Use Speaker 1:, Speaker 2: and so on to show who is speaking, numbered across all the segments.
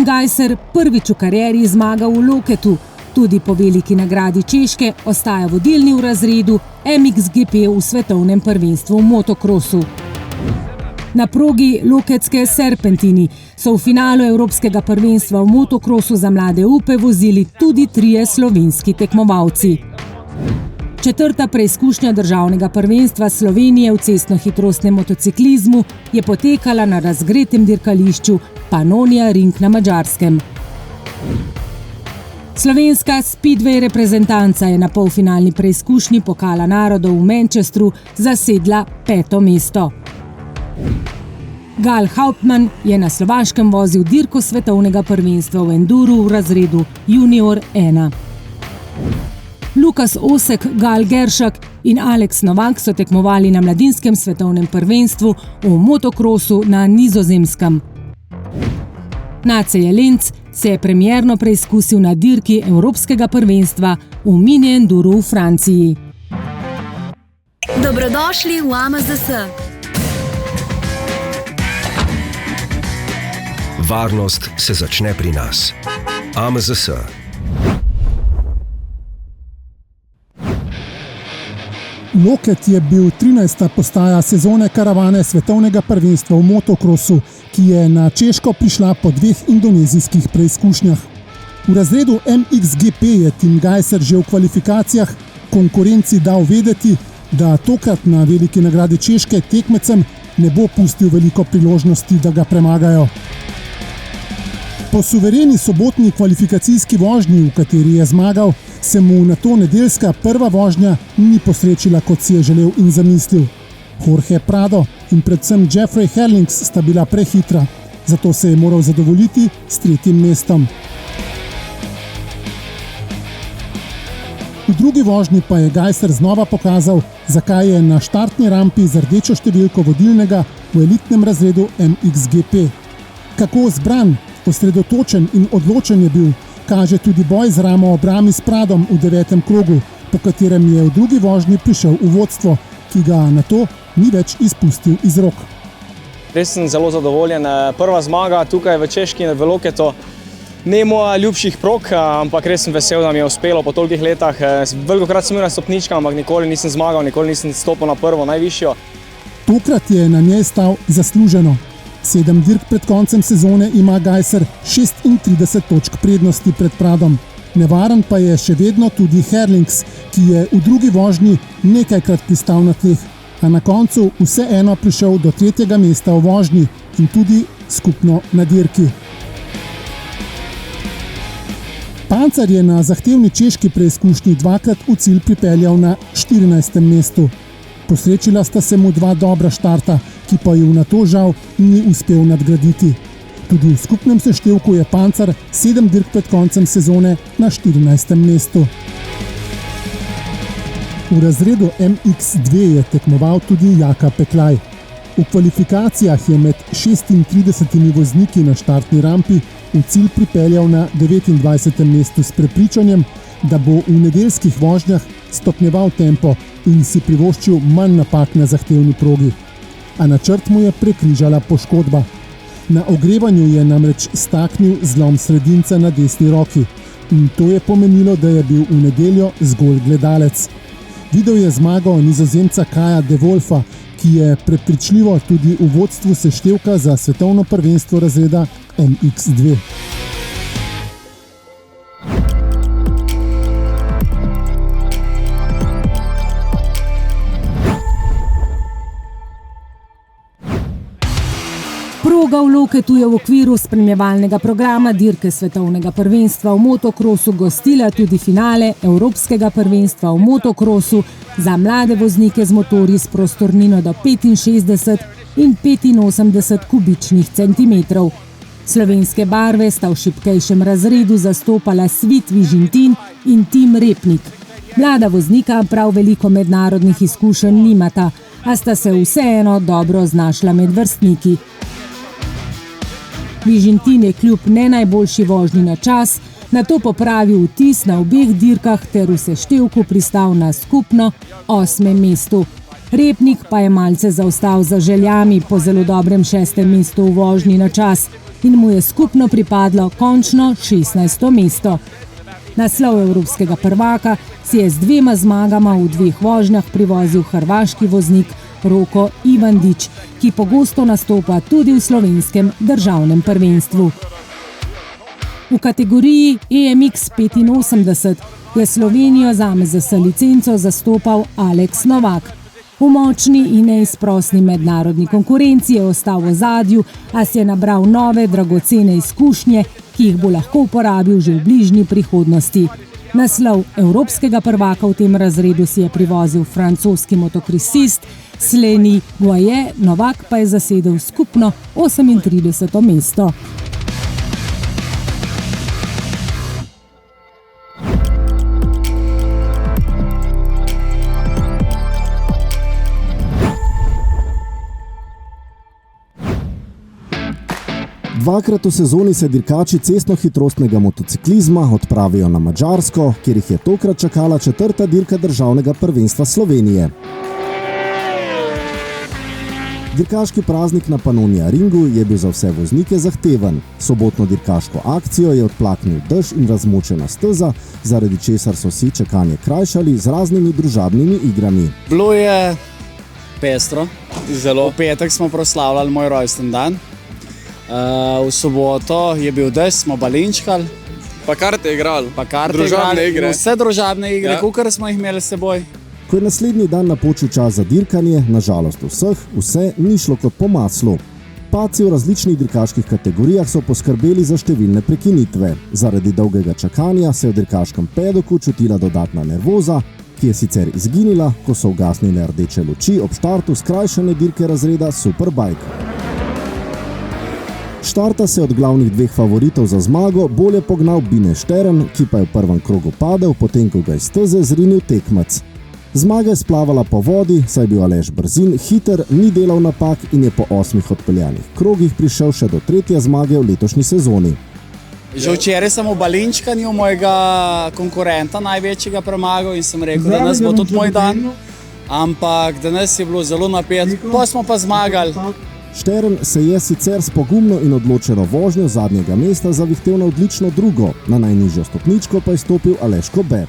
Speaker 1: Gajser prvič v karieri zmaga v Loketu, tudi po veliki nagradi Češke ostaja vodilni v razredu MXGP v svetovnem prvenstvu v motokrosu. Na progi Loketske Serpentini so v finalu Evropskega prvenstva v motokrosu za mlade upe vozili tudi 3 slovenski tekmovalci. 4. preizkušnja državnega prvenstva Slovenije v cestno-hitrostnem motociklizmu je potekala na razgretem dirkališču Pannonia Ring na Madžarskem. Slovenska speedway reprezentanca je na polfinalni preizkušnji Pokala narodov v Manchesteru zasedla 5. mesto. Gal Hauptmann je na Slovaškem vozil dirko svetovnega prvenstva v enduru v razredu Junior 1. Lukas Osek, Gal Geršak in Alex Novak so tekmovali na mladinskem svetovnem prvenstvu v motokrosu na Nizozemskem. Nace Jelenc se je premierno preizkusil na dirki Evropskega prvenstva v mini enduru v Franciji.
Speaker 2: Dobrodošli v AMZS.
Speaker 3: Varnost se začne pri nas. AMZS.
Speaker 4: Loket je bil 13. postaja sezone karavane svetovnega prvenstva v motokrosu, ki je na Češko prišla po 2 indonezijskih preizkušnjah. V razredu MXGP je Tim Gajser že v kvalifikacijah konkurenci dal vedeti, da tokrat na veliki nagradi Češke tekmecem ne bo pustil veliko priložnosti, da ga premagajo. Po suvereni sobotni kvalifikacijski vožnji, v kateri je zmagal, se mu na to nedeljska prva vožnja ni posrečila, kot si je želel in zamislil. Jorge Prado in predvsem Jeffrey Herlings sta bila prehitra, zato se je moral zadovoljiti s 3. mestom. V drugi vožnji pa je Gajser znova pokazal, zakaj je na štartni rampi z rdečo številko vodilnega v elitnem razredu MXGP. Kako zbran, osredotočen in odločen je bil, kaže tudi boj z ramo obrami s Pradom v 9. krogu, po katerem je v drugi vožnji prišel v vodstvo, ki ga na to ni več izpustil iz rok.
Speaker 5: Res sem zelo zadovoljen. Prva zmaga tukaj v Češki v Loketu. Ne moja ljubših prog, ampak res sem vesel, da mi je uspelo po tolikih letah. Velikokrat sem bil na stopničkah, ampak nikoli nisem zmagal, nikoli nisem stopil na prvo, najvišjo.
Speaker 4: Tokrat je na njej stal zasluženo. 7 dirk pred koncem sezone ima Gajser 36 točk prednosti pred Pradom. Nevaren pa je še vedno tudi Herlings, ki je v drugi vožnji nekajkrat pristal na tleh, a na koncu vseeno prišel do 3. mesta v vožnji in tudi skupno na dirki. Pancar je na zahtevni češki preizkušnji 2-krat v cilj pripeljal na 14. mestu. Posrečila sta se mu 2 dobra štarta, ki pa ju na to žal ni uspel nadgraditi. Tudi v skupnem seštevku je Pancar 7 dirk pred koncem sezone na 14. mestu. V razredu MX2 je tekmoval tudi Jaka Peklaj. V kvalifikacijah je med 36 vozniki na štartni rampi v cilj pripeljal na 29. mestu s prepričanjem, da bo v nedeljskih vožnjah stopnjeval tempo in si privoščil manj napak na zahtevni progi. A načrt mu je prekrižala poškodba. Na ogrevanju je namreč staknil zlom sredinca na desni roki in to je pomenilo, da je bil v nedeljo zgolj gledalec. Videl je zmago Nizozemca Kaja De Wolfa, ki je prepričljivo tudi v vodstvu seštevka za svetovno prvenstvo razreda MX2.
Speaker 1: Proga v Loketu je v okviru spremljevalnega programa dirke svetovnega prvenstva v motokrosu gostila tudi finale Evropskega prvenstva v motokrosu za mlade voznike z motorji s prostornino do 65 in 85 kubičnih centimetrov. Slovenske barve sta v šibkejšem razredu zastopala Svit Vižintin in Tim Repnik. Mlada voznika prav veliko mednarodnih izkušenj nimata, a sta se vseeno dobro znašla med vrstniki. Vižintin je kljub ne najboljši vožnji na čas nato popravil vtis na obeh dirkah ter v seštevku pristal na skupno 8. mestu. Repnik pa je malce zaostal za željami po zelo dobrem 6. mestu v vožnji na čas. in mu je skupno pripadlo končno 16. mesto. Naslov evropskega prvaka si je z 2 zmagama v 2 vožnjah privozil hrvaški voznik Roko Ivandić, ki pogosto nastopa tudi v slovenskem državnem prvenstvu. V kategoriji EMX 85 je Slovenijo z AMZS licenco zastopal Alex Novak. V močni in neizprosni mednarodni konkurenci je ostal v ozadju, a si je nabral nove dragocene izkušnje, ki jih bo lahko uporabil že v bližnji prihodnosti. Naslov evropskega prvaka v tem razredu si je privozil francoski motokrisist Sleni Guaye, Novak pa je zasedel skupno 38. mesto.
Speaker 2: Dvakrat v sezoni se dirkači cestno-hitrostnega motociklizma odpravijo na Madžarsko, kjer jih je tokrat čakala 4. dirka državnega prvenstva Slovenije. Dirkaški praznik na Pannonia Ringu je bil za vse voznike zahteven. Sobotno dirkaško akcijo je odplaknil dež in razmočena steza, zaradi česar so si čakanje krajšali z raznimi družabnimi igrami.
Speaker 6: Bilo je pestro.
Speaker 5: Zelo.
Speaker 6: V petek smo proslavljali moj rojsten dan. V soboto je bil dež, smo balinčkali.
Speaker 5: Pa karte igrali.
Speaker 6: Družabne igre. Vse družabne igre, kakor smo jih imeli s seboj.
Speaker 2: Ko je naslednji dan napočil čas za dirkanje, na žalost vse ni šlo kot po maslu. Padci v različnih dirkaških kategorijah so poskrbeli za številne prekinitve. Zaradi dolgega čakanja se je v dirkaškem pedoku čutila dodatna nervoza, ki je sicer izginila, ko so ugasnile rdeče luči ob štartu skrajšane dirke razreda Superbike. Štarta se od glavnih 2 favoritov za zmago bolje pognal Bine Štern, ki pa je v prvem krogu padel, potem ko ga je steze zrinil tekmec. Zmaga je splavala po vodi, saj je bil Aleš Brzin hiter, ni delal napak in je po 8 odpeljanih krogih prišel še do 3. zmage v letošnji sezoni.
Speaker 6: Že včeraj sem v balinčkanju mojega konkurenta največjega premagal in sem rekel, da danes bo tudi moj dan, ampak danes je bilo zelo napet, pa smo pa zmagali.
Speaker 2: Štern se je sicer s pogumno in odločeno vožnjo zadnjega mesta zavihtel na odlično drugo, na najnižjo stopničko pa je stopil Aleš Kobe.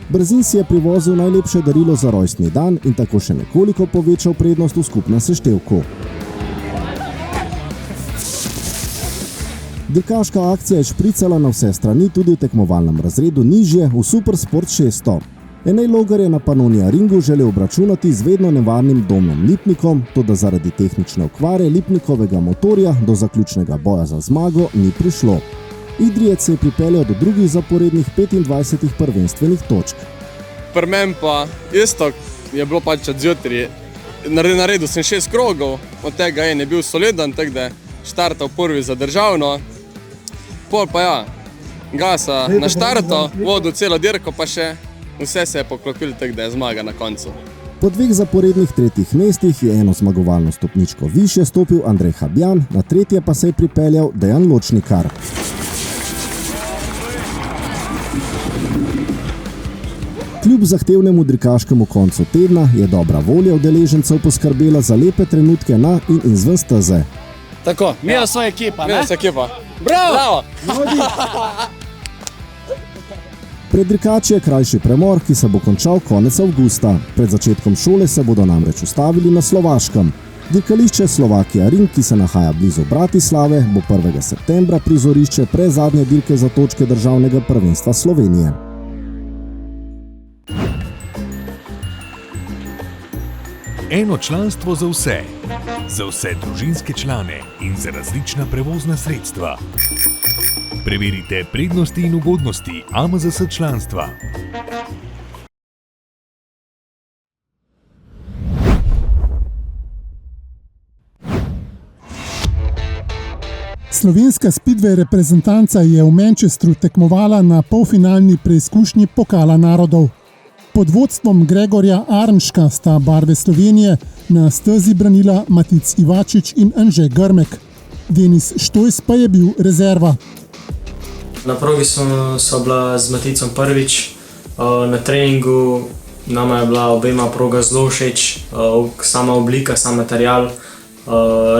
Speaker 2: Brzin si je privozil najlepše darilo za rojstni dan in tako še nekoliko povečal prednost v skupnem seštevku. Dirkaška akcija je špricala na vse strani tudi v tekmovalnem razredu nižje v Supersport 600. Enej Logar je na Pannonia Ringu želel obračunati z vedno nevarnim Domnom Lipnikom, toda zaradi tehnične okvare Lipnikovega motorja do zaključnega boja za zmago ni prišlo. Idrijec se je pripeljal do drugih zaporednih 25 prvenstvenih točk.
Speaker 7: Pri meni pa isto je bilo pač od zjutraj. Naredil sem 6 krogov, od tega en je bil soliden, tako da štartal prvi za državno. Pol pa ja, gasa na štarto, vodil celo dirko pa še. Vse se je poklopilo, tako da je zmaga na koncu.
Speaker 2: Po 2 zaporednih 3. mestih je eno zmagovalno stopničko višje stopil Andrej Habjan, na 3. pa se je pripeljal Dejan Ločnikar. Kljub zahtevnemu dirkaškemu koncu tedna je dobra volja udeležencev poskrbela za lepe trenutke na in izven steze.
Speaker 6: Tako, mi je svoja ekipa, ne?
Speaker 7: Mi je ekipa.
Speaker 6: Bravo!
Speaker 2: Pred dirkači je krajši premor, ki se bo končal konec avgusta. Pred začetkom šole se bodo namreč ustavili na Slovaškem. Dirkališče Slovakia Ring, ki se nahaja blizu Bratislave, bo 1. septembra prizorišče prezadnje dirke za točke državnega prvenstva Slovenije.
Speaker 8: Eno članstvo za vse družinske člane in za različna prevozna sredstva. Preverite prednosti in ugodnosti AMZS članstva.
Speaker 4: Slovenska speedway reprezentanca je v Manchesteru tekmovala na polfinalni preizkušnji Pokala narodov. Pod vodstvom Gregorja Arnška sta barve Slovenije na stezi branila Matic Ivačič in Anže Grmek. Denis Štojs pa je bil rezerva.
Speaker 9: Na progi so bila z Maticom prvič, na treningu nama je bila obema proga zelo všeč, sama oblika, sam material,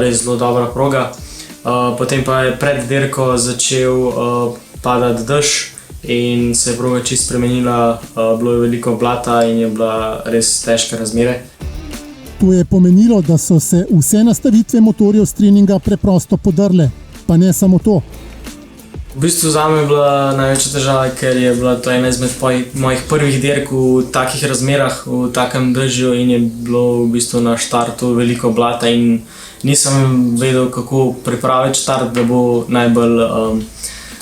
Speaker 9: res zelo dobra proga. Potem pa je pred dirko začel padati dež in se je proga čisto spremenila, bilo je veliko blata in je bila res težke razmere.
Speaker 4: To je pomenilo, da so se vse nastavitve motorjev s treninga preprosto podrle, pa ne samo to.
Speaker 9: V bistvu zame je bila največja težava, ker je bila to ena izmed mojih prvih dirk v takih razmerah, v takem dežju in je bilo v bistvu na štartu veliko blata in nisem vedel, kako pripraviti štart, da bo najbolj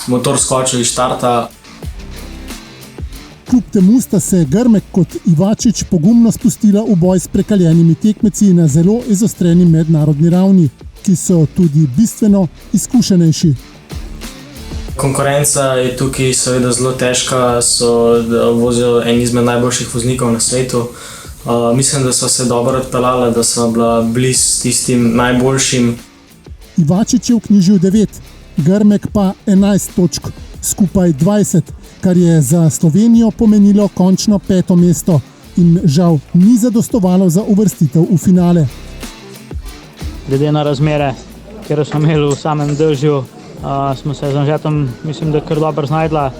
Speaker 9: motor skočil iz štarta.
Speaker 4: Kljub temu sta se Grmek kot Ivačič pogumno spustila v boj s prekaljenimi tekmeci na zelo izostreni mednarodni ravni, ki so tudi bistveno izkušenejši.
Speaker 9: Konkurenca je tukaj seveda zelo težka, vozijo en izmed najboljših voznikov na svetu. Mislim, da so se dobro odpeljala, da so bila blizu tistim najboljšim.
Speaker 4: Ivačič je vknjižil 9, Grmek pa 11 točk, skupaj 20, kar je za Slovenijo pomenilo končno 5. mesto in žal ni zadostovalo za uvrstitev v finale.
Speaker 10: Glede na razmere, kjer smo imeli v samem dežju, smo se z Anžetom, mislim, da kar dobro znajdla.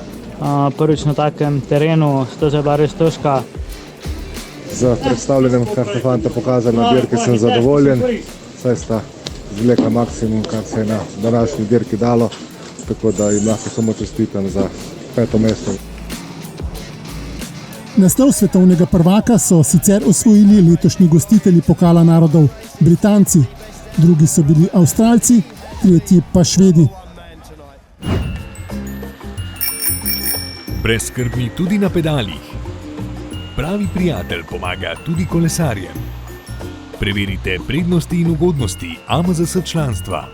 Speaker 10: Prvič na takem terenu, steza je bila res težka.
Speaker 11: Z predstavljanjem, kar so fanta pokazali na dirki, sem zadovoljen. Saj sta zvlekla maksimum, kar se je na današnji dirki dalo, tako da jim lahko samo čestitam za 5. mesto.
Speaker 4: Naslov svetovnega prvaka so sicer osvojili letošnji gostitelji Pokala narodov, Britanci, drugi so bili Avstralci, tretji pa Švedi.
Speaker 8: Brezskrbni tudi na pedalih. Pravi prijatelj pomaga tudi kolesarjem. Preverite prednosti in ugodnosti AMZS članstva.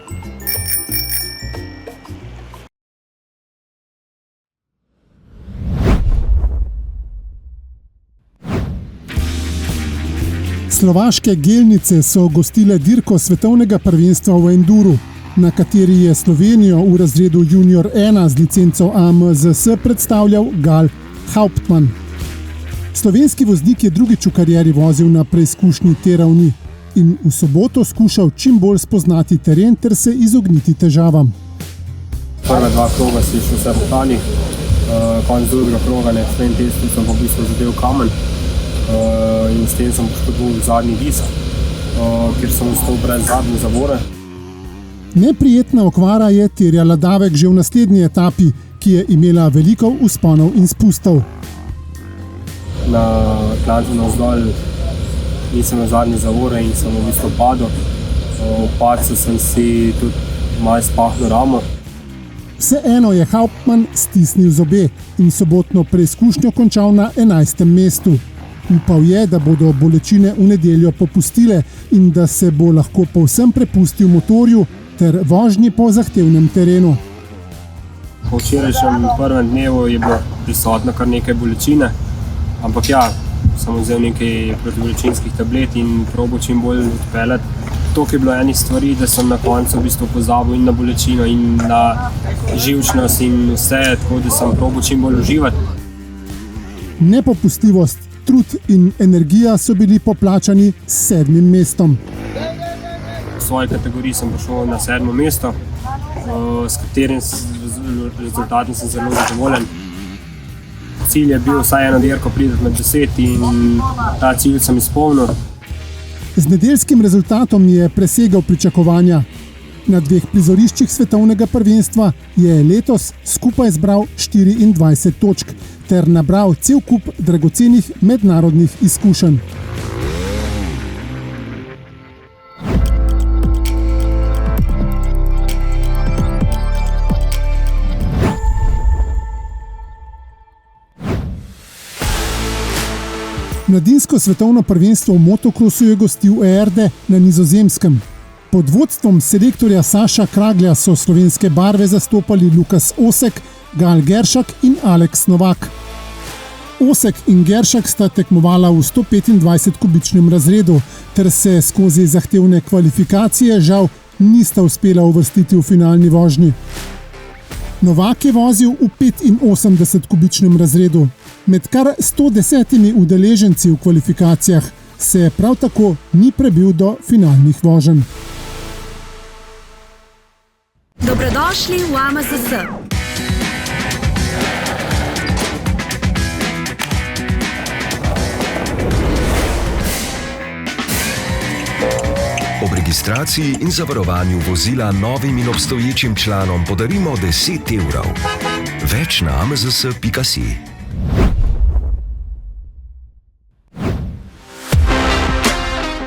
Speaker 4: Slovaške Gelnice so gostile dirko svetovnega prvenstva v enduru, na kateri je Slovenijo v razredu Junior 1 z licenco AMZS predstavljal Gal Hauptmann. Slovenski voznik je drugič v karieri vozil na preizkušnji te ravni in v soboto skušal čim bolj spoznati teren ter se izogniti težavam.
Speaker 5: Prve 2 kroga si šel vse po talih, konec drugega kroga, v tem testu sem pa v bistvu zadev kamen in s tem sem poškodoval zadnji disk, kjer sem ostal brez zadnje zavore.
Speaker 4: Neprijetna okvara je terjala davek že v naslednji etapi, ki je imela veliko vzponov in spustov.
Speaker 5: Na klancu navzdol nisem imel zadnje zavore in sem v bistvu padel. V padcu sem si tudi malo spahnil ramo.
Speaker 4: Vseeno je Hauptmann stisnil zobe in sobotno preizkušnjo končal na 11. mestu. Upal je, da bodo bolečine v nedeljo popustile in da se bo lahko povsem prepustil motorju ter vožnji po zahtevnem terenu.
Speaker 5: Po včerajšnjem prvem dnevu je bilo prisotno kar nekaj bolečine, ampak ja, sem vzel nekaj protibolečinskih tablet in probal čim bolj odpeljati. Toliko je bilo enih stvari, da sem na koncu v bistvu pozabil in na bolečino in na živčnost in vse, tako da sem probal čim bolj uživati.
Speaker 4: Nepopustljivost, trud in energija so bili poplačani s 7. mestom.
Speaker 5: V svoji kategoriji sem prišel na 7. mesto, s katerim rezultatom sem zelo zadovoljen. Cilj je bil vsaj eno dirko priti med 10 in ta cilj sem izpolnil.
Speaker 4: Z nedeljskim rezultatom je presegal pričakovanja. Na 2 prizoriščih svetovnega prvenstva je letos skupaj zbral 24 točk ter nabral cel kup dragocenih mednarodnih izkušenj. Mladinsko svetovno prvenstvo v motokrosu je gostil Eerde na Nizozemskem. Pod vodstvom selektorja Saša Kraglja so slovenske barve zastopali Lukas Osek, Gal Geršak in Aleks Novak. Osek in Geršak sta tekmovala v 125-kubičnem razredu ter se skozi zahtevne kvalifikacije žal nista uspela uvrstiti v finalni vožnji. Novak je vozil v 85-kubičnem razredu. Med kar 110 udeleženci v kvalifikacijah se prav tako ni prebil do finalnih voženj.
Speaker 12: Dobrodošli v AMZS.
Speaker 3: Ob registraciji in zavarovanju vozila novim in obstoječim članom podarimo 10 €. Več na amzs.si.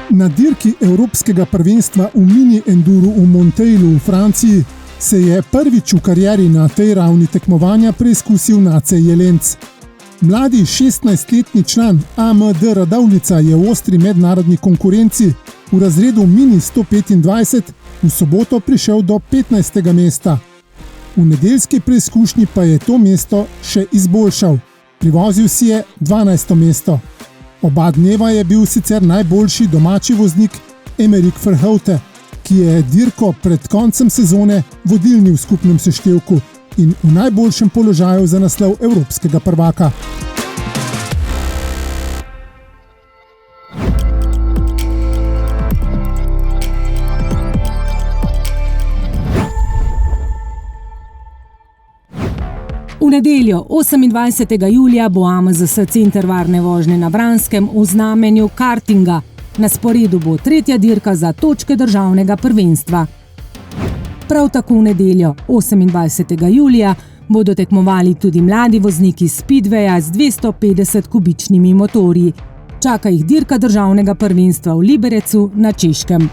Speaker 4: Na dirki Evropskega prvenstva v mini enduru v Montailu v Franciji se je prvič v karieri na tej ravni tekmovanja preizkusil Nace Jelenc. Mladi 16-letni član AMD Radavljica je v ostri mednarodni konkurenci v razredu mini 125 v soboto prišel do 15. mesta. V nedeljski preizkušnji pa je to mesto še izboljšal. Privozil si je 12. mesto. Oba dneva je bil sicer najboljši domači voznik Emerick Verhoute, ki je dirko pred koncem sezone vodilni v skupnem seštevku in v najboljšem položaju za naslov evropskega prvaka.
Speaker 1: V nedeljo 28. julija bo AMZS center varne vožnje na Vranskem v znamenju kartinga. Na sporedu bo tretja dirka za točke državnega prvenstva. Prav tako v nedeljo 28. julija bodo tekmovali tudi mladi vozniki Speedwaya z 250 kubičnimi motorji. Čaka jih dirka državnega prvenstva v Liberecu na Češkem.